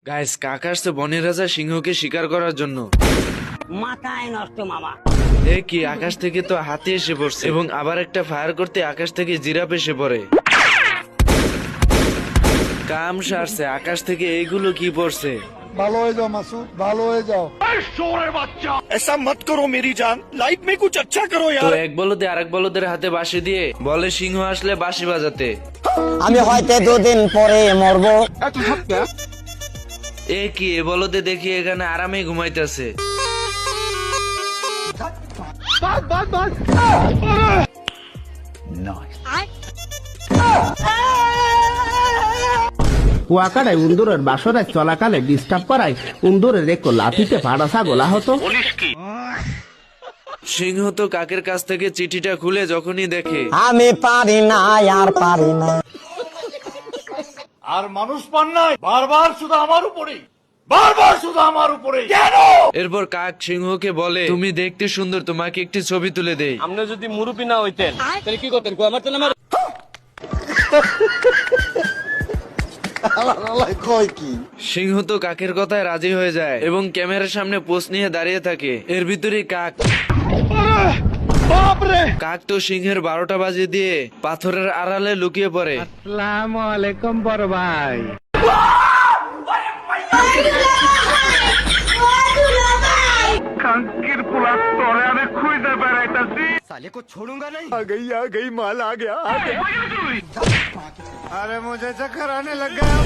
Guys, কাক আসছে বনের রাজা সিংহকে শিকার করার জন্য। মাথায় নষ্ট মামা। এ কি, আকাশ থেকে তো হাতি এসে পড়ছে এবং আবার একটা ফায়ার করতে আকাশ থেকে জিরাফ এসে পড়ে। কাম সারছে, আকাশ থেকে এইগুলো কি পড়ছে? ভালো হয়ে যাও মাসুদ, ভালো হয়ে যাও। ऐसा मत करो मेरी जान, लाइफ में कुछ अच्छा करो তো यार। এক বলদে আরেক বলদের হাতে বাঁশি দিয়ে বলে সিংহ আসলে বাঁশি বাজাতে। আমি হয়তো 2 দিন পরে মরবো। এ কি, এ বলদে দেখি এখানে আরামে ঘুমাইতেছে। কুয়াকাটায় উন্দুরের বাসরায় চলাকালে ডিস্টার্ব করায় উন্দুরের এক লাঠিতে ফাড়া ছাগল আহত। সিংহ তো কাকের কাছ থেকে চিঠিটা খুলে যখনই দেখে, আমি পারি না, আর পারি না। আর মানুষ পান নাই, বারবার শুধু আমার উপরে, বারবার শুধু আমার উপরে কেন? এরপর কাক সিংহকে বলে, তুমি দেখতে সুন্দর, তোমাকে একটি ছবি তুলে দেই। আপনি যদি মুরব্বী না হইতেন তাহলে কি করতেন? আমার তো আমার কয় কি? সিংহ তো কাকের কথায় রাজি হয়ে যায় এবং ক্যামেরার সামনে পোজ নিয়ে দাঁড়িয়ে থাকে। এর ভিতরেই কাক কাক তো সিংহের 12টা বাজে দিয়ে পাথরের আড়ালে লুকিয়ে পড়ে। আসসালামু আলাইকুম বড় ভাই। आ गई माल आ गया। अरे मुझे चक्कर आने लग गया।